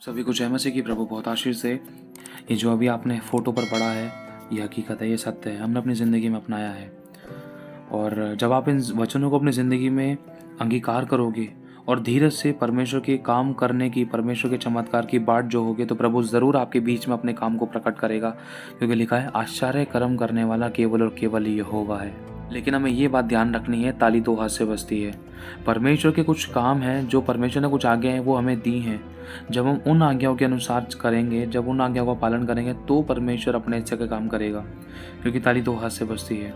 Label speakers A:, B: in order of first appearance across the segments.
A: सभी को जय मसीह की। प्रभु बहुत आशीष से ये जो अभी आपने फ़ोटो पर पढ़ा है, ये हकीकत है, ये सत्य है, हमने अपनी ज़िंदगी में अपनाया है। और जब आप इन वचनों को अपनी ज़िंदगी में अंगीकार करोगे और धीरज से परमेश्वर के काम करने की, परमेश्वर के चमत्कार की बाट जोहोगे, तो प्रभु ज़रूर आपके बीच में अपने काम को प्रकट करेगा। क्योंकि लिखा है, आश्चर्य कर्म करने वाला केवल और केवल यहोवा है। लेकिन हमें ये बात ध्यान रखनी है, ताली दो हाथ से बजती है। परमेश्वर के कुछ काम हैं, जो परमेश्वर ने कुछ आज्ञाएं हैं वो हमें दी हैं। जब हम उन आज्ञाओं के अनुसार करेंगे, जब उन आज्ञाओं का पालन करेंगे, तो परमेश्वर अपने इच्छा का काम करेगा। क्योंकि ताली दो हाथ से बजती है।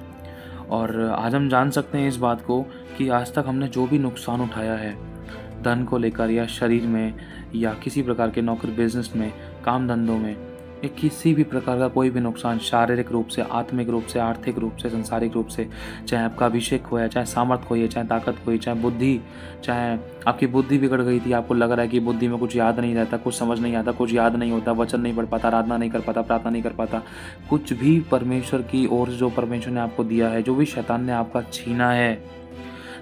A: और आज हम जान सकते हैं इस बात को कि आज तक हमने जो भी नुकसान उठाया है, धन को लेकर या शरीर में या किसी प्रकार के नौकरी बिजनेस में, काम धंधों में, या किसी भी प्रकार का कोई भी नुकसान, शारीरिक रूप से, आत्मिक रूप से, आर्थिक रूप से, संसारिक रूप से, चाहे आपका अभिषेक खोया, चाहे सामर्थ खोई, चाहे ताकत खोई, चाहे बुद्धि, चाहे आपकी बुद्धि बिगड़ गई थी, आपको लग रहा है कि बुद्धि में कुछ याद नहीं रहता, कुछ समझ नहीं आता, कुछ याद नहीं होता, वचन नहीं पढ़ पाता, आराधना नहीं कर पाता, प्रार्थना नहीं कर पाता, कुछ भी परमेश्वर की ओर से जो परमेश्वर ने आपको दिया है, जो भी शैतान ने आपका छीना है,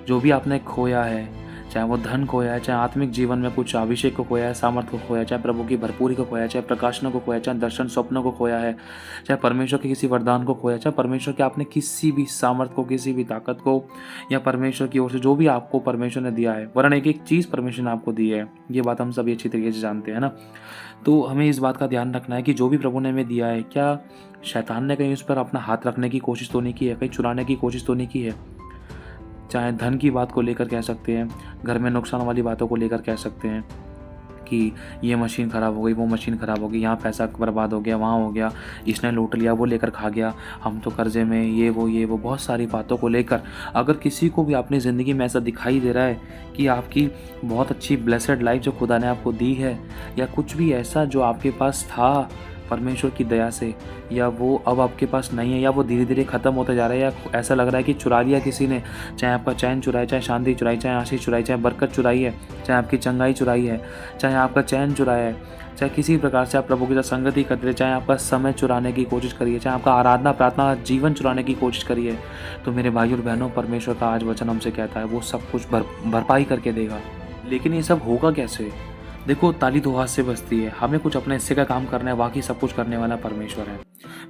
A: जो भी आपने खोया है, चाहे वो धन खोया है, चाहे आत्मिक जीवन में कुछ अभिषेक को खोया है, सामर्थ्य को खोया है, चाहे प्रभु की भरपूरी को खोया है, चाहे प्रकाशन को खोया है, चाहे दर्शन स्वप्नों को खोया है, चाहे परमेश्वर के किसी वरदान को खोया है, चाहे परमेश्वर के आपने किसी भी सामर्थ्य को, किसी भी ताकत को, या परमेश्वर की ओर से जो भी आपको परमेश्वर ने दिया है, वरन एक एक चीज़ परमेश्वर ने आपको दी है। ये बात हम सभी अच्छी तरीके से जानते हैं ना। तो हमें इस बात का ध्यान रखना है कि जो भी प्रभु ने हमें दिया है, क्या शैतान ने कहीं उस पर अपना हाथ रखने की कोशिश तो नहीं की है, कहीं चुराने की कोशिश तो नहीं की है। चाहे धन की बात को लेकर कह सकते हैं, घर में नुकसान वाली बातों को लेकर कह सकते हैं कि ये मशीन ख़राब हो गई, वो मशीन ख़राब हो गई, यहाँ पैसा बर्बाद हो गया, वहाँ हो गया, इसने लूट लिया, वो लेकर खा गया, हम तो कर्जे में, ये वो बहुत सारी बातों को लेकर अगर किसी को भी अपनी ज़िंदगी में ऐसा दिखाई दे रहा है कि आपकी बहुत अच्छी ब्लेसड लाइफ जो खुदा ने आपको दी है, या कुछ भी ऐसा जो आपके पास था परमेश्वर की दया से, या वो अब आपके पास नहीं है, या वो धीरे धीरे ख़त्म होता जा रहा है, या ऐसा लग रहा है कि चुरा लिया किसी ने, चाहे आपका चैन चुराए, चाहे शांति चुराई, चाहे आशीष चुराई, चाहे बरकत चुराई है, चाहे आपकी चंगाई चुराई है, चाहे आपका चैन चुराया है, चाहे किसी प्रकार से आप प्रभु के साथ संगति करते रहे, चाहे आपका समय चुराने की कोशिश करिए, चाहे आपका आराधना प्रार्थना जीवन चुराने की कोशिश करिए, तो मेरे भाई और बहनों, परमेश्वर का आज वचन हमसे कहता है वो सब कुछ भरपाई करके देगा। लेकिन ये सब होगा कैसे? देखो, ताली दो हाथ से बजती है। हमें कुछ अपने हिस्से का काम करना है, बाकी सब कुछ करने वाला परमेश्वर है।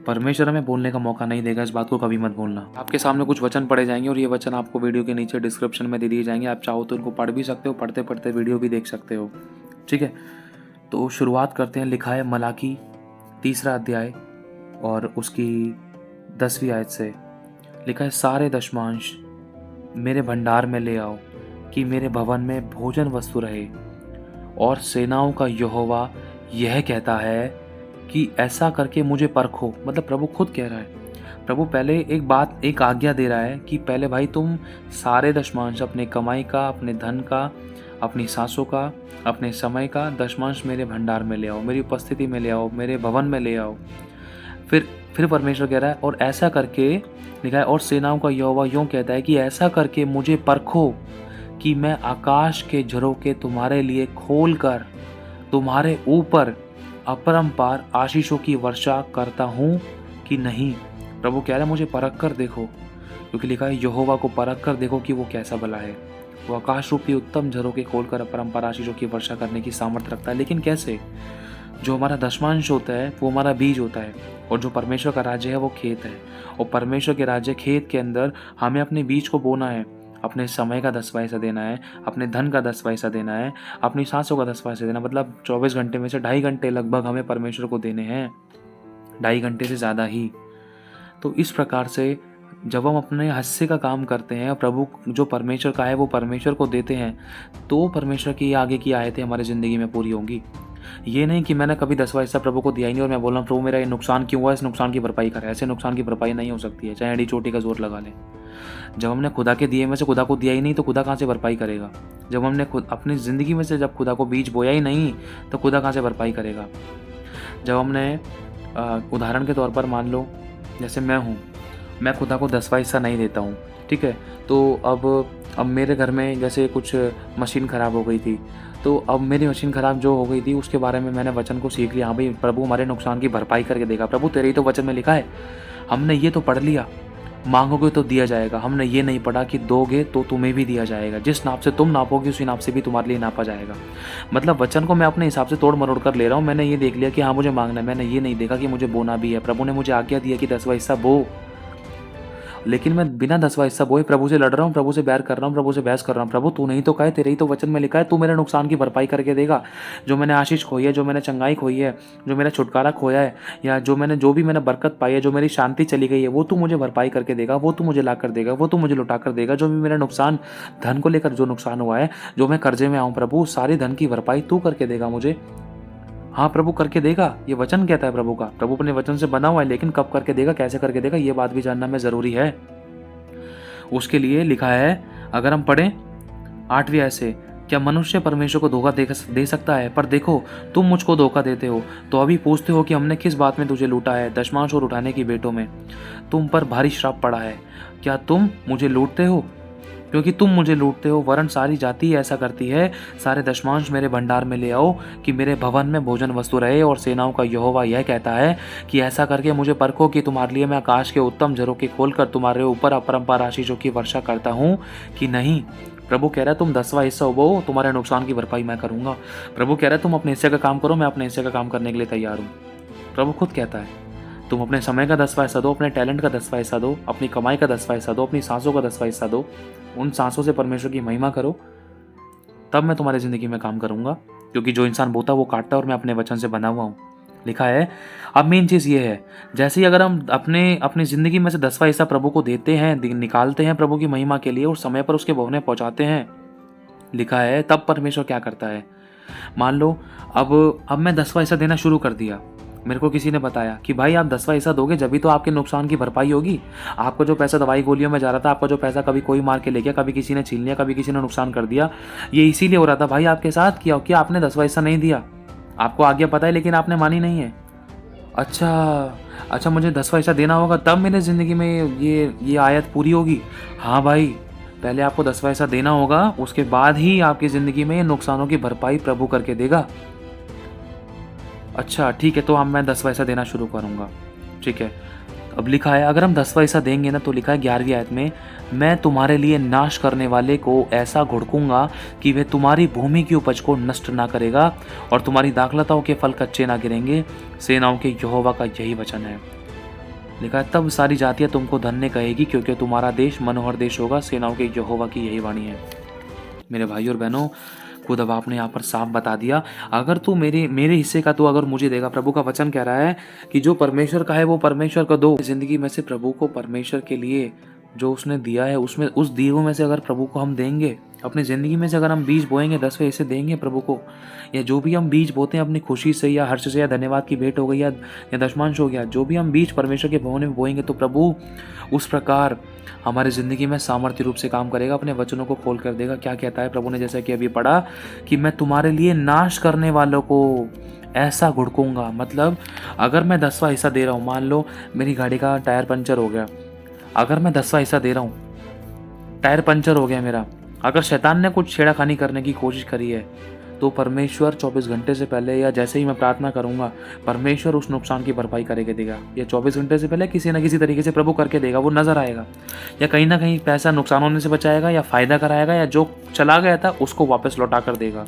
A: परमेश्वर हमें बोलने का मौका नहीं देगा, इस बात को कभी मत भूलना। आपके सामने कुछ वचन पढ़े जाएंगे और ये वचन आपको वीडियो के नीचे डिस्क्रिप्शन में दे दिए जाएंगे। आप चाहो तो उनको पढ़ भी सकते हो, पढ़ते पढ़ते वीडियो भी देख सकते हो। ठीक है, तो शुरुआत करते हैं। लिखा है मलाकी 3 अध्याय और उसकी 10वीं आयत से। लिखा है, सारे दशमांश मेरे भंडार में ले आओ कि मेरे भवन में भोजन वस्तु रहे। और सेनाओं का यहोवा यह कहता है कि ऐसा करके मुझे परखो। मतलब प्रभु खुद कह रहा है। प्रभु पहले एक आज्ञा दे रहा है कि पहले भाई तुम सारे दशमांश, अपने कमाई का, अपने धन का, अपनी सांसों का, अपने समय का दशमांश मेरे भंडार में ले आओ, मेरी उपस्थिति में ले आओ, मेरे भवन में ले आओ। फिर परमेश्वर कह रहा है, और ऐसा करके, लिखा है, और सेनाओं का यहोवा यूं कहता है कि ऐसा करके मुझे परखो कि मैं आकाश के झरोखे तुम्हारे लिए खोलकर तुम्हारे ऊपर अपरंपार आशीषों की वर्षा करता हूँ कि नहीं। प्रभु कह रहा है, मुझे परख कर देखो, क्योंकि लिखा है यहोवा को परख कर देखो कि वो कैसा भला है। वो आकाश रूपी उत्तम झरोखे खोलकर अपरंपार आशीषों की वर्षा करने की सामर्थ्य रखता है। लेकिन कैसे? जो हमारा दशमांश होता है वो हमारा बीज होता है, और जो परमेश्वर का राज्य है वो खेत है। और परमेश्वर के राज्य खेत के अंदर हमें अपने बीज को बोना है, अपने समय का 10वां हिस्सा देना है, अपने धन का 10वां हिस्सा देना है, अपनी सांसों का 10वां हिस्सा देना। मतलब 24 घंटे में से 2.5 घंटे लगभग हमें परमेश्वर को देने हैं, 2.5 घंटे से ज़्यादा ही। तो इस प्रकार से जब हम अपने हिस्से का काम करते हैं, प्रभु जो परमेश्वर का है वो परमेश्वर को देते हैं, तो परमेश्वर की आगे की आयतें हमारी ज़िंदगी में पूरी होंगी। ये नहीं कि मैंने कभी 10वां हिस्सा प्रभु को दिया ही नहीं और मैं बोल रहा हूँ प्रभु मेरा ये नुकसान क्यों हुआ, इस नुकसान की भरपाई कर। ऐसे नुकसान की भरपाई नहीं हो सकती है, चाहे एड़ी चोटी का जोर लगा ले। जब हमने खुदा के दिए में से खुदा को दिया ही नहीं, तो खुदा कहाँ से भरपाई करेगा? जब हमने खुद अपनी ज़िंदगी में से जब खुदा को बीज बोया ही नहीं, तो खुदा कहाँ से भरपाई करेगा? जब हमने उदाहरण के तौर पर मान लो, जैसे मैं हूँ, मैं खुदा को 10वां हिस्सा नहीं देता हूँ, ठीक है, तो अब मेरे घर में जैसे कुछ मशीन ख़राब हो गई थी, तो अब मेरी मशीन ख़राब जो हो गई थी उसके बारे में मैंने वचन को सीख लिया। हाँ भाई, प्रभु हमारे नुकसान की भरपाई करके देगा। प्रभु तेरे ही तो वचन में लिखा है, हमने ये तो पढ़ लिया, मांगोगे तो दिया जाएगा। हमने ये नहीं पढ़ा कि दोगे तो तुम्हें भी दिया जाएगा, जिस नाप से तुम नापोगे उसी नाप से भी तुम्हारे लिए नापा जाएगा। मतलब वचन को मैं अपने हिसाब से तोड़ मरोड़ कर ले रहा हूँ। मैंने ये देख लिया कि हाँ मुझे मांगना है, मैंने ये नहीं देखा कि मुझे बोना भी है। प्रभु ने मुझे आज्ञा दी है कि 10वां हिस्सा बो, लेकिन मैं बिना 10वां हिस्सा बोए प्रभु से लड़ रहा हूँ, प्रभु से बैर कर रहा हूँ, प्रभु से बहस कर रहा हूँ। प्रभु तू नहीं तो कहे, तेरे ही तो वचन में लिखा है, तू मेरे नुकसान की भरपाई करके देगा। जो मैंने आशीष खोई है, जो मैंने चंगाई खोई है, जो मेरा छुटकारा खोया है, या जो भी मैंने बरकत पाई है, जो मेरी शांति चली गई है, वो तू मुझे भरपाई करके देगा, वो तू मुझे ला कर देगा, वो तू मुझे लौटा कर देगा। जो भी मेरा नुकसान, धन को लेकर जो नुकसान हुआ है, जो मैं कर्जे में आऊँ प्रभु, सारी धन की भरपाई तू करके देगा मुझे। हाँ प्रभु करके देगा, ये वचन कहता है प्रभु का। प्रभु अपने वचन से बना हुआ है, लेकिन कब करके देगा, कैसे करके देगा, ये बात भी जानना में ज़रूरी है। उसके लिए लिखा है, अगर हम पढ़ें 8वीं आयत से, क्या मनुष्य परमेश्वर को धोखा दे सकता है? पर देखो तुम मुझको धोखा देते हो, तो अभी पूछते हो कि हमने किस बात में तुझे लूटा है? दशमांश और उठाने की भेंटों में तुम पर भारी श्राप पड़ा है। क्या तुम मुझे लूटते हो? क्योंकि तुम मुझे लूटते हो, वरन सारी जाति ऐसा करती है। सारे दशमांश मेरे भंडार में ले आओ, कि मेरे भवन में भोजन वस्तु रहे। और सेनाओं का यहोवा यह कहता है कि ऐसा करके मुझे परखो कि तुम्हारे लिए मैं आकाश के उत्तम झरोखे खोलकर तुम्हारे ऊपर अपरंपार आशीषों की वर्षा करता हूँ कि नहीं। प्रभु कह रहा है तुम 10वां हिस्सा उबो, तुम्हारे नुकसान की भरपाई मैं करूंगा। प्रभु कह रहा है तुम अपने हिस्से का काम करो, मैं अपने हिस्से का काम करने के लिए तैयार हूँ। प्रभु खुद कहता है तुम अपने समय का 10वां हिस्सा दो, अपने टैलेंट का 10वां हिस्सा दो, अपनी कमाई का 10वां हिस्सा दो, अपनी सांसों का 10वां हिस्सा दो। उन सांसों से परमेश्वर की महिमा करो, तब मैं तुम्हारी जिंदगी में काम करूंगा। क्योंकि जो इंसान बोता वो काटता, और मैं अपने वचन से बना हुआ हूँ। लिखा है। अब मेन चीज़ ये है, जैसे ही अगर हम अपनी ज़िंदगी में से 10वां हिस्सा प्रभु को देते हैं, निकालते हैं प्रभु की महिमा के लिए, और समय पर उसके भवन में पहुँचाते हैं, लिखा है तब परमेश्वर क्या करता है। मान लो अब मैं 10वां हिस्सा देना शुरू कर दिया। मेरे को किसी ने बताया कि भाई आप 10वां हिस्सा दोगे जब भी तो आपके नुकसान की भरपाई होगी। आपका जो पैसा दवाई गोलियों में जा रहा था, आपका जो पैसा कभी कोई मार के ले गया, कभी किसी ने छीन लिया, कभी किसी ने नुकसान कर दिया, ये इसीलिए हो रहा था भाई आपके साथ। क्या आपने 10वां हिस्सा नहीं दिया? आपको आज्ञा पता है लेकिन आपने मानी नहीं है। अच्छा मुझे 10वां हिस्सा देना होगा तब मेरे ज़िंदगी में ये आयत पूरी होगी। हाँ भाई, पहले आपको 10वां हिस्सा देना होगा, उसके बाद ही आपकी ज़िंदगी में नुकसानों की भरपाई प्रभु करके देगा। अच्छा ठीक है, तो अब मैं 10वां हिस्सा देना शुरू करूँगा। ठीक है, अब लिखा है अगर हम 10वां हिस्सा देंगे ना, तो लिखा है 11वीं आयत में, मैं तुम्हारे लिए नाश करने वाले को ऐसा घुड़कूंगा कि वह तुम्हारी भूमि की उपज को नष्ट ना करेगा, और तुम्हारी दाखलताओं के फल कच्चे ना गिरेंगे। सेनाओं के यहोवा का यही वचन है। लिखा है तब सारी जातियां तुमको धन्य कहेगी, क्योंकि तुम्हारा देश मनोहर देश होगा। सेनाओं के यहोवा की यही वाणी है। मेरे भाई और बहनों, खुद अब आपने यहाँ पर साफ बता दिया, अगर तू मेरे हिस्से का तो अगर मुझे देगा। प्रभु का वचन कह रहा है कि जो परमेश्वर का है वो परमेश्वर को दो। जिंदगी में से प्रभु को परमेश्वर के लिए जो उसने दिया है, उसमें उस दिए में से अगर प्रभु को हम देंगे, अपनी ज़िंदगी में से अगर हम बीज बोएंगे, 10वें हिस्से देंगे प्रभु को, या जो भी हम बीज बोते हैं अपनी खुशी से या हर्ष से या धन्यवाद की भेंट हो गई या दशमांश हो गया, जो भी हम बीज परमेश्वर के भवन में बोएंगे, तो प्रभु उस प्रकार हमारी ज़िंदगी में सामर्थ्य रूप से काम करेगा, अपने वचनों को खोल कर देगा। क्या कहता है प्रभु ने, जैसा कि अभी पढ़ा कि मैं तुम्हारे लिए नाश करने वालों को ऐसा घुड़कूंगा। मतलब अगर मैं 10वां हिस्सा दे रहा हूँ, मान लो मेरी गाड़ी का टायर पंचर हो गया, अगर मैं 10वां हिस्सा दे रहा हूँ, टायर पंचर हो गया मेरा, अगर शैतान ने कुछ छेड़खानी करने की कोशिश करी है, तो परमेश्वर 24 घंटे से पहले या जैसे ही मैं प्रार्थना करूंगा, परमेश्वर उस नुकसान की भरपाई करके देगा। या 24 घंटे से पहले किसी न किसी तरीके से प्रभु करके देगा, वो नजर आएगा, या कहीं ना कहीं पैसा नुकसान होने से बचाएगा, या फायदा कराएगा, या जो चला गया था उसको वापस लौटा कर देगा।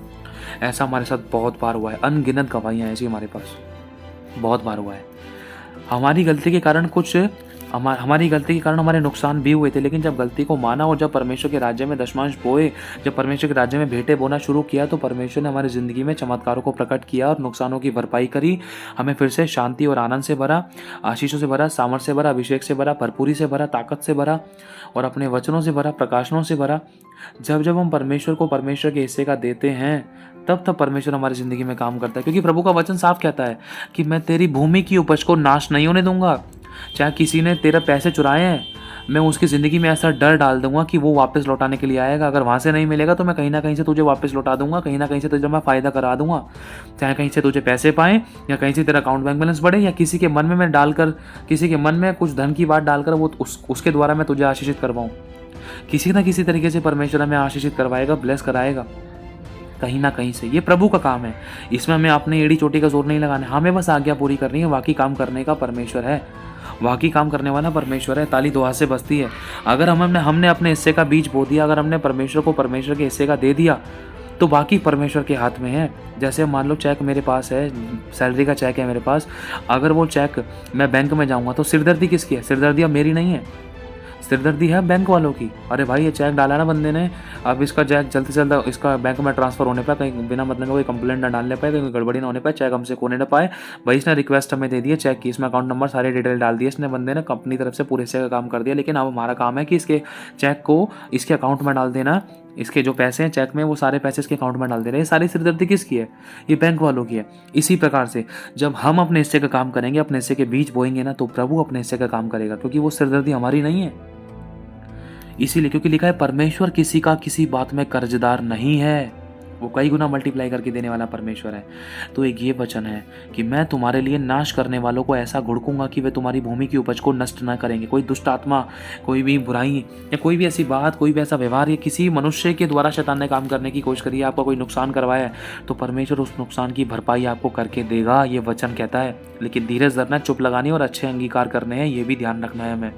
A: ऐसा हमारे साथ बहुत बार हुआ है, अनगिनत गवाहियाँ ऐसी हमारे पास बहुत बार हुआ है। हमारी गलती के कारण हमारे नुकसान भी हुए थे, लेकिन जब गलती को माना और जब परमेश्वर के राज्य में दशमांश बोए, जब परमेश्वर के राज्य में भेंटें बोना शुरू किया, तो परमेश्वर ने हमारी ज़िंदगी में चमत्कारों को प्रकट किया और नुकसानों की भरपाई करी। हमें फिर से शांति और आनंद से भरा, आशीषों से भरा, सामर्थ्य से भरा, अभिषेक से भरा, भरपूरी से भरा, ताकत से भरा, और अपने वचनों से भरा, प्रकाशनों से भरा। जब हम परमेश्वर को परमेश्वर के हिस्से का देते हैं, तब परमेश्वर हमारी ज़िंदगी में काम करता है। क्योंकि प्रभु का वचन साफ कहता है कि मैं तेरी भूमि की उपज को नाश नहीं होने दूंगा। चाहे किसी ने तेरे पैसे चुराए हैं, मैं उसकी ज़िंदगी में ऐसा डर डाल दूंगा कि वो वापस लौटाने के लिए आएगा। अगर वहाँ से नहीं मिलेगा तो मैं कहीं ना कहीं से तुझे वापस लौटा दूंगा, कहीं ना कहीं से तुझे मैं फ़ायदा करा दूंगा। चाहे कहीं से तुझे पैसे पाएँ, या कहीं से तेरा अकाउंट बैंक बैलेंस बढ़े, या किसी के मन में मैं डालकर, किसी के मन में कुछ धन की बात डालकर वो उसके द्वारा मैं तुझे आशीषित करवाऊँ। किसी न किसी तरीके से परमेश्वर हमें आशीषित करवाएगा, ब्लेस कराएगा कहीं ना कहीं से। ये प्रभु का काम है, इसमें हमें अपने एड़ी चोटी का जोर नहीं लगाना है, हमें बस आज्ञा पूरी करनी है, बाकी काम करने का परमेश्वर है। बाकी काम करने वाला परमेश्वर है, ताली दो हाथ से बजती है। अगर हमने अपने हिस्से का बीज बो दिया, अगर हमने परमेश्वर को परमेश्वर के हिस्से का दे दिया, तो बाकी परमेश्वर के हाथ में है। जैसे मान लो चेक मेरे पास है, सैलरी का चेक है मेरे पास, अगर वो चेक मैं बैंक में जाऊँगा तो सिरदर्दी किसकी है? सिरदर्दी अब मेरी नहीं है, सिरदर्दी है बैंक वालों की। अरे भाई ये चेक डाला ना बंदे ने, अब इसका चेक जल्द से जल्द इसका बैंक में ट्रांसफर होने पाए, कहीं बिना मतलब कोई कंप्लेंट ना डालने पाए, कहीं गड़बड़ी ना होने पाए, चेक हमसे खोने ना पाए। भाई इसने रिक्वेस्ट हमें दे दी है चेक की, इसमें अकाउंट नंबर सारे डिटेल डाल दिए इसने, बंदे ने कंपनी तरफ से पूरे हिस्से का काम कर दिया। लेकिन अब हमारा काम है कि इसके चेक को इसके अकाउंट में डाल देना, इसके जो पैसे हैं चेक में वो सारे पैसे इसके अकाउंट में डाल दे रहे हैं। ये सारी सिरदर्दी किसकी है? ये बैंक वालों की है। इसी प्रकार से जब हम अपने हिस्से का काम करेंगे, अपने हिस्से के बीज बोएंगे ना, तो प्रभु अपने हिस्से का काम करेगा, क्योंकि वो सिरदर्दी हमारी नहीं है। इसीलिए, क्योंकि लिखा है परमेश्वर किसी का किसी बात में कर्जदार नहीं है, वो कई गुना मल्टीप्लाई करके देने वाला परमेश्वर है। तो एक ये वचन है कि मैं तुम्हारे लिए नाश करने वालों को ऐसा घुड़कूंगा कि वे तुम्हारी भूमि की उपज को नष्ट ना करेंगे। कोई दुष्ट आत्मा, कोई भी बुराई या कोई भी ऐसी बात, कोई भी ऐसा व्यवहार या किसी मनुष्य के द्वारा शैतान ने काम करने की कोशिश करी है, आपका कोई नुकसान करवाया है, तो परमेश्वर उस नुकसान की भरपाई आपको करके देगा, ये वचन कहता है। लेकिन धीरज धरना, चुप लगानी और अच्छे अंगीकार करने हैं, ये भी ध्यान रखना है हमें।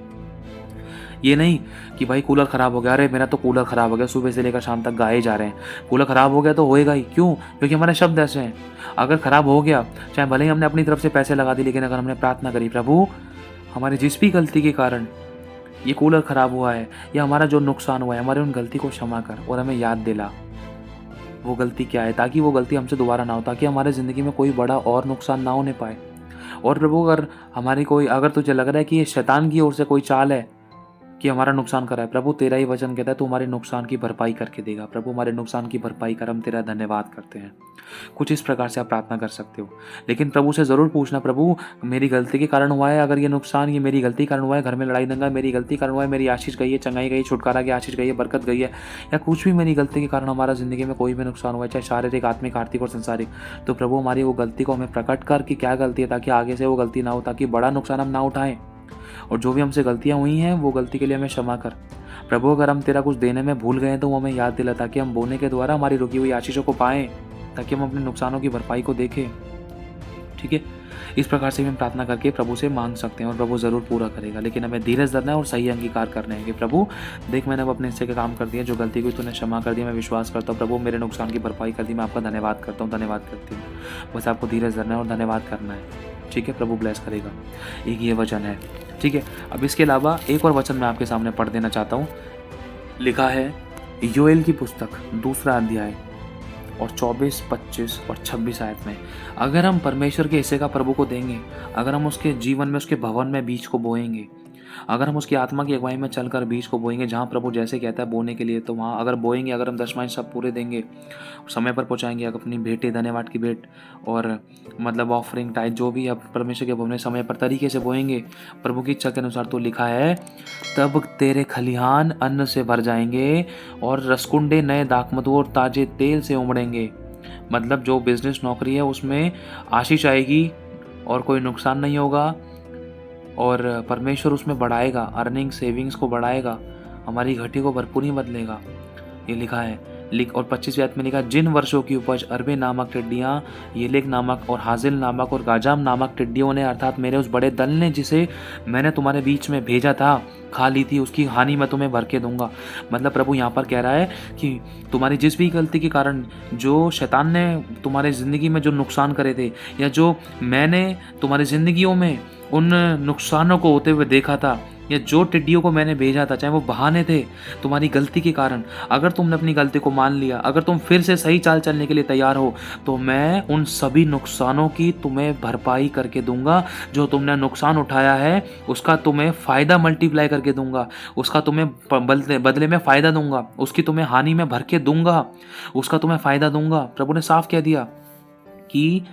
A: ये नहीं कि भाई कूलर ख़राब हो गया, अरे मेरा तो कूलर ख़राब हो गया, सुबह से लेकर शाम तक गाए जा रहे हैं। कूलर ख़राब हो गया तो होएगा ही, क्यों? क्योंकि हमारे शब्द ऐसे हैं। अगर ख़राब हो गया, चाहे भले ही हमने अपनी तरफ से पैसे लगा दिए, लेकिन अगर हमने प्रार्थना करी, प्रभु हमारी जिस भी गलती के कारण ये कूलर ख़राब हुआ है या हमारा जो नुकसान हुआ है, हमारे उन गलती को क्षमा कर और हमें याद दिला वो गलती क्या है, ताकि वो गलती हमसे दोबारा ना हो, ताकि हमारे ज़िंदगी में कोई बड़ा और नुकसान ना होने पाए। और प्रभु अगर तुझे लग रहा है कि ये शैतान की ओर से कोई चाल है कि हमारा नुकसान करा है, प्रभु तेरा ही वचन कहता है तू हमारे नुकसान की भरपाई करके देगा। प्रभु हमारे नुकसान की भरपाई कर, हम तेरा धन्यवाद करते हैं। कुछ इस प्रकार से आप प्रार्थना कर सकते हो, लेकिन प्रभु से ज़रूर पूछना, प्रभु मेरी गलती के कारण हुआ है, अगर ये नुकसान ये मेरी गलती के कारण हुआ है, घर में लड़ाई दंगा मेरी गलती के कारण हुआ है, मेरी आशीष गई है, चंगाई गई, छुटकारा की आशीष गई है, बरकत गई है, या कुछ भी मेरी गलती के कारण हमारा ज़िंदगी में कोई भी नुकसान हुआ है, चाहे शारीरिक, आत्मिक, आर्थिक और संसारिक, तो प्रभु हमारी वो गलती को हमें प्रकट कर कि क्या गलती है, ताकि आगे से वो गलती ना हो, ताकि बड़ा नुकसान हम ना उठाएं। और जो भी हमसे गलतियां हुई हैं वो गलती के लिए हमें क्षमा कर प्रभु। अगर हम तेरा कुछ देने में भूल गए तो वो हमें याद दिला, ताकि हम बोने के द्वारा हमारी रुकी हुई आशीषों को पाएं, ताकि हम अपने नुकसानों की भरपाई को देखें। ठीक है, इस प्रकार से हम प्रार्थना करके प्रभु से मांग सकते हैं और प्रभु ज़रूर पूरा करेगा। लेकिन हमें धीरज धरना है और सही अंगीकार करने हैं कि प्रभु देख मैंने अब अपने हिस्से का काम कर दिया, जो गलती हुई तूने क्षमा कर दिया, मैं विश्वास करता हूँ प्रभु मेरे नुकसान की भरपाई कर दी, मैं आपका धन्यवाद करता हूँ, धन्यवाद करती हूँ। बस आपको धीरज धरना है और धन्यवाद करना है। ठीक है, प्रभु ब्लेस करेगा। एक ये वचन है। ठीक है, अब इसके अलावा एक और वचन मैं आपके सामने पढ़ देना चाहता हूँ। लिखा है योएल की पुस्तक 2 अध्याय और 24, 25 और 26 आयत में, अगर हम परमेश्वर के हिस्से का प्रभु को देंगे, अगर हम उसके जीवन में, उसके भवन में बीज को बोएंगे, अगर हम उसकी आत्मा की अगुवाई में चलकर बीज को बोएंगे, जहाँ प्रभु जैसे कहता है बोने के लिए, तो वहाँ अगर बोएंगे, अगर हम दशमांश सब पूरे देंगे, समय पर पहुँचाएंगे, अगर अपनी भेंटें, धन्यवाद की भेंट और मतलब ऑफरिंग टाइप जो भी अब परमेश्वर के भवन में समय पर तरीके से बोएंगे प्रभु की इच्छा के अनुसार, तो लिखा है तब तेरे खलिहान अन्न से भर जाएंगे और रसकुंडे नए दाखमधु और ताजे तेल से उमड़ेंगे। मतलब जो बिजनेस नौकरी है उसमें आशीष आएगी और कोई नुकसान नहीं होगा, और परमेश्वर उसमें बढ़ाएगा, अर्निंग सेविंग्स को बढ़ाएगा, हमारी घटी को भरपूर ही बदलेगा। ये लिखा है। और 25वीं आयत में लिखा, जिन वर्षों की उपज अरबे नामक टिड्डियाँ, येलेक नामक और हाजिल नामक और गाजाम नामक टिड्डियों ने, अर्थात मेरे उस बड़े दल ने जिसे मैंने तुम्हारे बीच में भेजा था, खा ली थी, उसकी हानि मैं तुम्हें भर के दूंगा। मतलब प्रभु यहाँ पर कह रहा है कि तुम्हारी जिस भी गलती के कारण जो शैतान ने तुम्हारे ज़िंदगी में जो नुकसान करे थे, या जो मैंने तुम्हारी ज़िंदगियों में उन नुकसानों को होते हुए देखा था, या जो टिड्डियों को मैंने भेजा था, चाहे वो बहाने थे तुम्हारी गलती के कारण, अगर तुमने अपनी गलती को मान लिया, अगर तुम फिर से सही चाल चलने के लिए तैयार हो, तो मैं उन सभी नुकसानों की तुम्हें भरपाई करके दूंगा। जो तुमने नुकसान उठाया है उसका तुम्हें फ़ायदा मल्टीप्लाई करके दूंगा, उसका तुम्हें बदले में फ़ायदा दूंगा, उसकी तुम्हें हानि में भर के दूंगा, उसका तुम्हें फ़ायदा दूंगा। प्रभु ने साफ कह दिया कि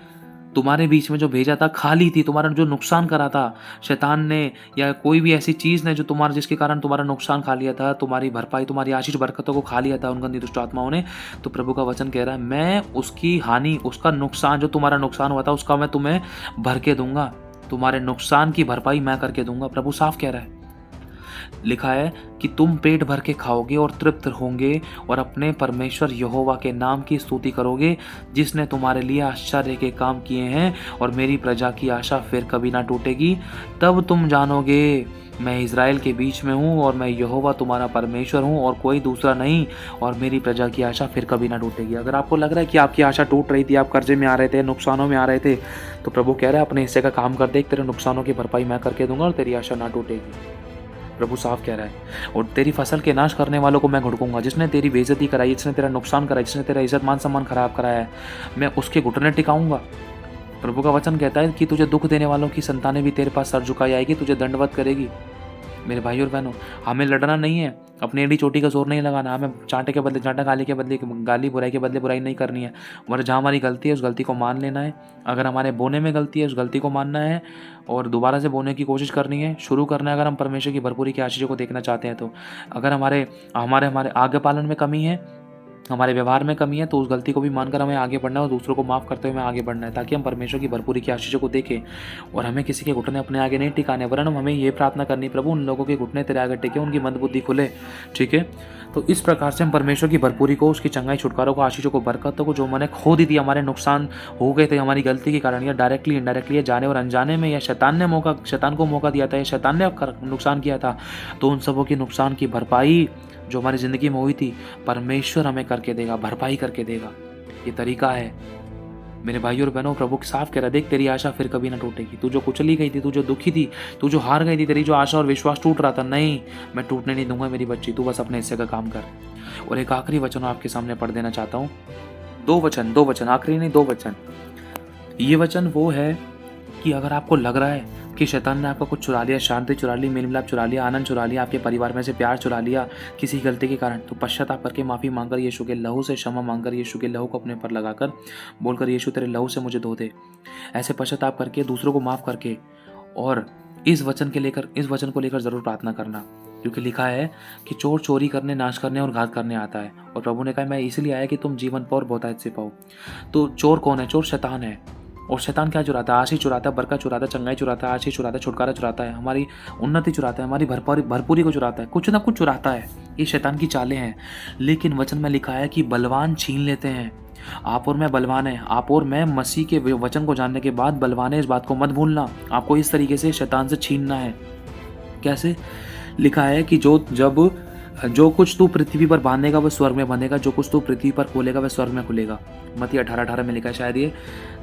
A: तुम्हारे बीच में जो भेजा था, खा ली थी, तुम्हारा जो नुकसान करा था शैतान ने, या कोई भी ऐसी चीज़ ने जो तुम्हारा, जिसके कारण तुम्हारा नुकसान खा लिया था, तुम्हारी भरपाई, तुम्हारी आशीष बरकतों को खा लिया था उन गंदी दुष्ट आत्माओं ने, तो प्रभु का वचन कह रहा है मैं उसकी हानि, उसका नुकसान, जो तुम्हारा नुकसान हुआ था उसका मैं तुम्हें भर के दूंगा, तुम्हारे नुकसान की भरपाई मैं करके दूंगा। प्रभु साफ कह रहा है। लिखा है कि तुम पेट भर के खाओगे और तृप्त होंगे और अपने परमेश्वर यहोवा के नाम की स्तुति करोगे, जिसने तुम्हारे लिए आश्चर्य के काम किए हैं, और मेरी प्रजा की आशा फिर कभी ना टूटेगी। तब तुम जानोगे मैं इज़राइल के बीच में हूँ और मैं यहोवा तुम्हारा परमेश्वर हूँ और कोई दूसरा नहीं, और मेरी प्रजा की आशा फिर कभी ना टूटेगी। अगर आपको लग रहा है कि आपकी आशा टूट रही थी, आप कर्जे में आ रहे थे, नुकसानों में आ रहे थे, तो प्रभु कह रहा है अपने हिस्से का काम कर दे, तेरे नुकसानों की भरपाई मैं करके दूंगा और तेरी आशा ना टूटेगी। प्रभु साफ कह रहा है। और तेरी फसल के नाश करने वालों को मैं घुड़कूंगा, जिसने तेरी बेइज्जती कराई, जिसने तेरा नुकसान कराया, जिसने तेरा इज्जत मान सम्मान खराब कराया है, मैं उसके घुटने टिकाऊंगा। प्रभु का वचन कहता है कि तुझे दुख देने वालों की संतानें भी तेरे पास सर झुकाई आएगी, तुझे दंडवत करेगी। मेरे भाई और बहनों, हमें लड़ना नहीं है, अपनी एड़ी चोटी का जोर नहीं लगाना, हमें चांटे के बदले चांटा, गाली के बदले गाली, बुराई के बदले बुराई नहीं करनी है। और जहाँ हमारी गलती है उस गलती को मान लेना है। अगर हमारे बोने में गलती है उस गलती को मानना है और दोबारा से बोने की कोशिश करनी है, शुरू करना है। अगर हम परमेश्वर की भरपूरी की आशीषों को देखना चाहते हैं तो अगर हमारे हमारे हमारे आज्ञा पालन में कमी है, हमारे व्यवहार में कमी है, तो उस गलती को भी मानकर हमें आगे बढ़ना है और दूसरों को माफ़ करते हुए हमें आगे बढ़ना है, ताकि हम परमेश्वर की भरपूरी की आशीषों को देखें। और हमें किसी के घुटने अपने आगे नहीं टिकाने, वरन हमें ये प्रार्थना करनी, प्रभु उन लोगों के घुटने तेरे आगे टिके, उनकी मंदबुद्धि खुले। ठीक है, तो इस प्रकार से हम परमेश्वर की भरपूरी को, उसकी चंगाई, छुटकारों को, आशीषों को, बरकतों को, जो मैंने खो दी थी, हमारे नुकसान हो गए थे हमारी गलती के कारण, या डायरेक्टली इनडायरेक्टली, या जाने और अनजाने में, या शैतान को मौका दिया था, या शैतान ने नुकसान किया था, तो उन सबों की नुकसान की भरपाई जो हमारी ज़िंदगी में हुई थी, परमेश्वर हमें करके देगा, भरपाई करके देगा। ये तरीका है मेरे भाई और बहनों। प्रभु साफ कह रहा है, देख तेरी आशा फिर कभी ना टूटेगी। तू जो कुचली गई थी, तू जो दुखी थी, तू जो हार गई थी, तेरी जो आशा और विश्वास टूट रहा था, नहीं, मैं टूटने नहीं दूंगा मेरी बच्ची, तू बस अपने हिस्से का काम कर। और एक आखिरी वचन आपके सामने पढ़ देना चाहता हूँ। दो वचन, आखिरी नहीं, 2 वचन। ये वचन वो है कि अगर आपको लग रहा है कि शैतान ने आपका कुछ चुरा लिया, शांति चुरा ली, मेल मिलाप चुरा लिया, आनंद चुरा लिया, आपके परिवार में से प्यार चुरा लिया किसी गलती के कारण, तो पश्चाताप करके माफ़ी मांगकर यीशु के लहू से क्षमा मांगकर, यीशु के लहू को अपने पर लगाकर बोलकर, यीशु तेरे लहू से मुझे धो दे, ऐसे पश्चाताप करके दूसरों को माफ़ करके, और इस वचन को लेकर ज़रूर प्रार्थना करना, क्योंकि लिखा है कि चोर चोरी करने, नाश करने और घात करने आता है, और प्रभु ने कहा मैं इसलिए आया कि तुम जीवन पाओ और बहुतायत से पाओ। तो चोर कौन है? चोर शैतान है। और शैतान क्या चुराता है? आशीष चुराता है, बरकत चुराता है, चंगाई चुराता है, आशीष चुराता है, छुटकारा चुराता है, हमारी उन्नति चुराता है, हमारी भरपूरी को चुराता है, कुछ ना कुछ चुराता है। ये शैतान की चालें हैं। लेकिन वचन में लिखा है कि बलवान छीन लेते हैं। आप और मैं बलवान हैं। आप और मैं मसीह के वचन को जानने के बाद बलवान है, इस बात को मत भूलना। आपको इस तरीके से शैतान से छीनना है। कैसे? लिखा है कि जो कुछ तू पृथ्वी पर बांधेगा वह स्वर्ग में बंधेगा, जो कुछ तू पृथ्वी पर खोलेगा वह स्वर्ग में खुलेगा। मत्ती 18:18 में लिखा है शायद ये।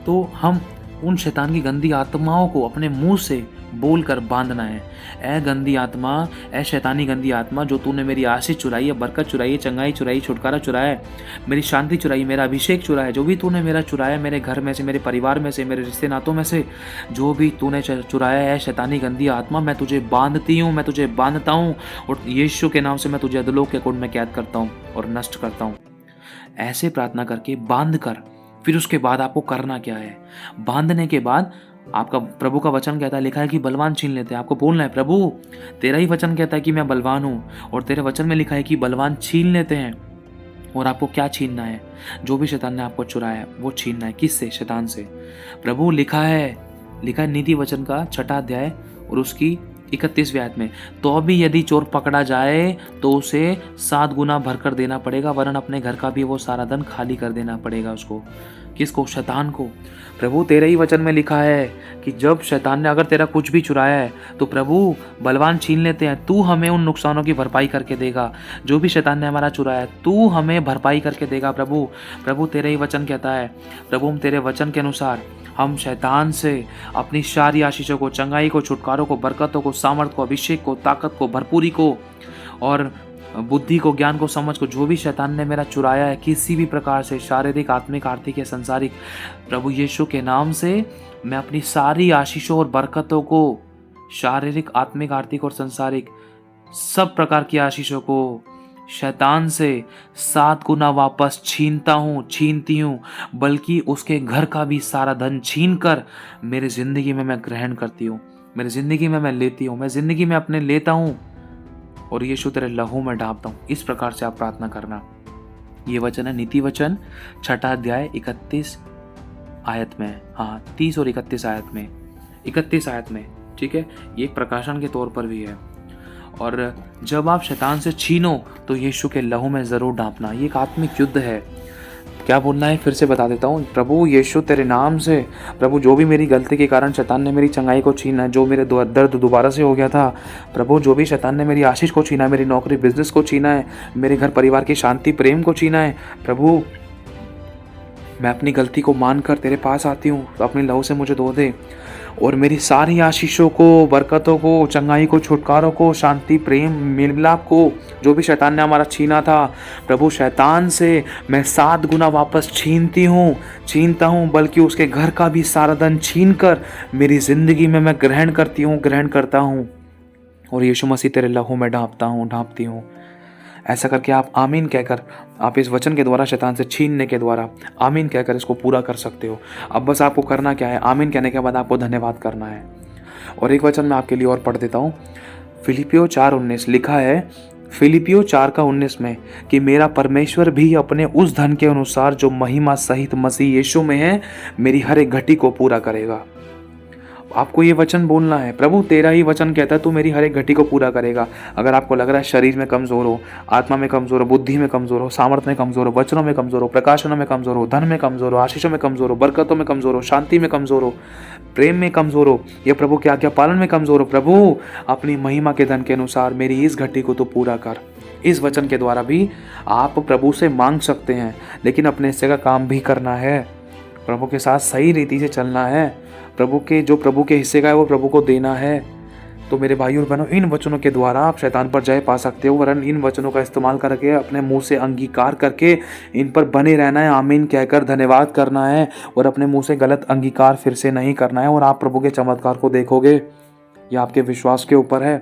A: तो हम उन शैतान की गंदी आत्माओं को अपने मुंह से बोलकर बांधना है। ए गंदी आत्मा, ए शैतानी गंदी आत्मा, जो तूने मेरी आशीष चुराई है, बरकत चुराई है, चंगाई चुराई, छुटकारा चुराया है, मेरी शांति चुराई, मेरा अभिषेक चुराया है, जो भी तूने मेरा चुराया, मेरे घर में से, मेरे परिवार में से, मेरे रिश्ते नातों में से जो भी तूने चुराया है, शैतानी गंदी आत्मा, मैं तुझे बांधती हूँ, मैं तुझे बांधता हूँ, और यीशु के नाम से मैं तुझे अधोलोक के कुंड में कैद करता हूँ और नष्ट करता हूँ। ऐसे प्रार्थना करके बांध कर, फिर उसके बाद आपको करना क्या है? बांधने के बाद आपका, प्रभु का वचन कहता है, लिखा है कि बलवान छीन लेते हैं। आपको बोलना है, प्रभु तेरा ही वचन कहता है कि मैं बलवान हूँ, और तेरे वचन में लिखा है कि बलवान छीन लेते हैं। और आपको क्या छीनना है? जो भी शैतान ने आपको चुराया है वो छीनना है। किससे? शैतान से। प्रभु लिखा है नीति वचन का 6 अध्याय और उसकी 31वें आयत में, तो भी यदि चोर पकड़ा जाए तो उसे 7 गुना भरकर देना पड़ेगा, वरन अपने घर का भी वो सारा धन खाली कर देना पड़ेगा उसको। किसको? शैतान को। प्रभु तेरे ही वचन में लिखा है कि जब शैतान ने अगर तेरा कुछ भी चुराया है तो प्रभु बलवान छीन लेते हैं, तू हमें उन नुकसानों की भरपाई करके देगा। जो भी शैतान ने हमारा चुराया है तू हमें भरपाई करके देगा। प्रभु तेरे ही वचन कहता है, प्रभु हम तेरे वचन के अनुसार हम शैतान से अपनी सारी आशीषों को, चंगाई को, छुटकारों को, बरकतों को, सामर्थ को, अभिषेक को, ताकत को, भरपूरी को और बुद्धि को, ज्ञान को, समझ को, जो भी शैतान ने मेरा चुराया है किसी भी प्रकार से, शारीरिक, आत्मिक, आर्थिक या संसारिक, प्रभु यीशु के नाम से मैं अपनी सारी आशीषों और बरकतों को, शारीरिक, आत्मिक, आर्थिक और संसारिक सब प्रकार की आशीषों को शैतान से 7 गुना वापस छीनती हूँ, बल्कि उसके घर का भी सारा धन छीन कर मेरी जिंदगी में मैं ग्रहण करती हूँ, मेरी जिंदगी में मैं लेती हूँ, मैं जिंदगी में अपने लेता हूँ और यीशु तेरे लहू में डालता हूँ। इस प्रकार से आप प्रार्थना करना। ये वचन है नीति वचन 6 अध्याय 31 आयत में। हाँ, 30 और 31 आयत में, 31 आयत में। ठीक है, ये एक प्रकाशन के तौर पर भी है। और जब आप शैतान से छीनो तो यीशु के लहू में ज़रूर ढाँपना। ये एक आत्मिक युद्ध है। क्या बोलना है फिर से बता देता हूँ। प्रभु यीशु तेरे नाम से, प्रभु जो भी मेरी गलती के कारण शैतान ने मेरी चंगाई को छीना है, जो मेरे दर्द दोबारा से हो गया था, प्रभु जो भी शैतान ने मेरी आशीष को छीना है, मेरी नौकरी बिजनेस को छीना है, मेरे घर परिवार की शांति प्रेम को छीना है, प्रभु मैं अपनी गलती को मानकर तेरे पास आती हूँ, तो अपने लहू से मुझे धो दे और मेरी सारी आशीषों को, बरकतों को, चंगाई को, छुटकारों को, शांति प्रेम मेल मिलाप को, जो भी शैतान ने हमारा छीना था, प्रभु शैतान से मैं 7 गुना वापस छीनता हूँ, बल्कि उसके घर का भी सारा धन छीन कर मेरी ज़िंदगी में मैं ग्रहण करता हूँ और यीशु मसीह तेरे लहू में ढाँपती हूँ। ऐसा करके आप आमीन कहकर, आप इस वचन के द्वारा शैतान से छीनने के द्वारा आमीन कहकर इसको पूरा कर सकते हो। अब बस आपको करना क्या है, आमीन कहने के बाद आपको धन्यवाद करना है। और एक वचन मैं आपके लिए और पढ़ देता हूँ। फिलिपियो 4:19 लिखा है, फिलिपियो 4:19 में कि मेरा परमेश्वर भी अपने उस धन के अनुसार जो महिमा सहित मसीह यीशु में है, मेरी हर एक घटी को पूरा करेगा। आपको ये वचन बोलना है। प्रभु तेरा ही वचन कहता है तू मेरी हर एक घटी को पूरा करेगा। अगर आपको लग रहा है शरीर में कमज़ोर हो, आत्मा में कमज़ोर हो, बुद्धि में कमज़ोर हो, सामर्थ्य में कमज़ोर हो, वचनों में कमज़ोर हो, प्रकाशनों में कमज़ोर हो, धन में कमज़ोर हो, आशीषों में कमज़ोर हो, बरकतों में कमज़ोर हो, शांति में कमज़ोर हो, प्रेम में कमज़ोर हो, या प्रभु की आज्ञा पालन में कमज़ोर हो, प्रभु अपनी महिमा के धन के अनुसार मेरी इस घटी को तो पूरा कर। इस वचन के द्वारा भी आप प्रभु से मांग सकते हैं, लेकिन अपने हिस्से का काम भी करना है। प्रभु के साथ सही रीति से चलना है। प्रभु के हिस्से का है वो प्रभु को देना है। तो मेरे भाइयों और बहनों, इन वचनों के द्वारा आप शैतान पर जय पा सकते हो, वरन इन वचनों का इस्तेमाल करके अपने मुंह से अंगीकार करके इन पर बने रहना है, आमीन कहकर धन्यवाद करना है और अपने मुंह से गलत अंगीकार फिर से नहीं करना है और आप प्रभु के चमत्कार को देखोगे। यह आपके विश्वास के ऊपर है।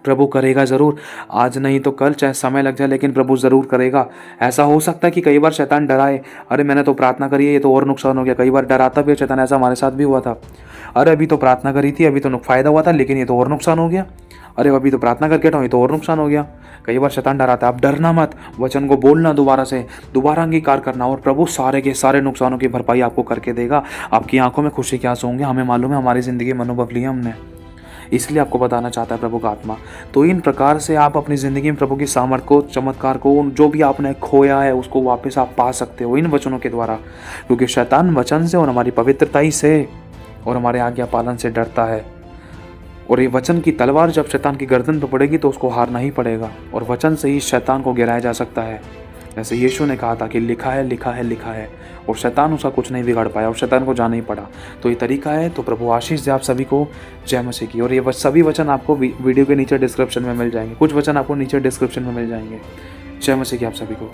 A: प्रभु करेगा ज़रूर, आज नहीं तो कल, चाहे समय लग जाए, लेकिन प्रभु ज़रूर करेगा। ऐसा हो सकता है कि कई बार शैतान डराए, अरे मैंने तो प्रार्थना करी है, ये तो और नुकसान हो गया। कई बार डराता भी है शैतान, ऐसा हमारे साथ भी हुआ था। अरे अभी तो प्रार्थना करी थी, अभी तो फ़ायदा हुआ था, लेकिन ये तो और नुकसान हो गया। अरे अभी तो प्रार्थना करके हटाऊँ, ये तो और नुकसान हो गया। कई बार शैतान डराता है। आप डरना मत, वचन को बोलना दोबारा अंगीकार करना और प्रभु सारे के सारे नुकसानों की भरपाई आपको करके देगा। आपकी आंखों में खुशी के आंसू होंगे। हमें मालूम है, हमारी ज़िंदगी में अनुभव लिया हमने, इसलिए आपको बताना चाहता है प्रभु का आत्मा। तो इन प्रकार से आप अपनी ज़िंदगी में प्रभु की सामर्थ्य को, चमत्कार को, जो भी आपने खोया है उसको वापस आप पा सकते हो इन वचनों के द्वारा, क्योंकि शैतान वचन से और हमारी पवित्रता ही से और हमारे आज्ञा पालन से डरता है। और ये वचन की तलवार जब शैतान की गर्दन पर पड़ेगी तो उसको हारना ही पड़ेगा और वचन से ही शैतान को गिराया जा सकता है। जैसे यीशु ने कहा था कि लिखा है, लिखा है, लिखा है, और शैतान उसका कुछ नहीं बिगाड़ पाया और शैतान को जाना ही पड़ा। तो ये तरीका है। तो प्रभु आशीष दे आप सभी को। जय मसीह की। और ये सभी वचन आपको वीडियो के नीचे डिस्क्रिप्शन में मिल जाएंगे। कुछ वचन आपको नीचे डिस्क्रिप्शन में मिल जाएंगे। जय मसीह की आप सभी को।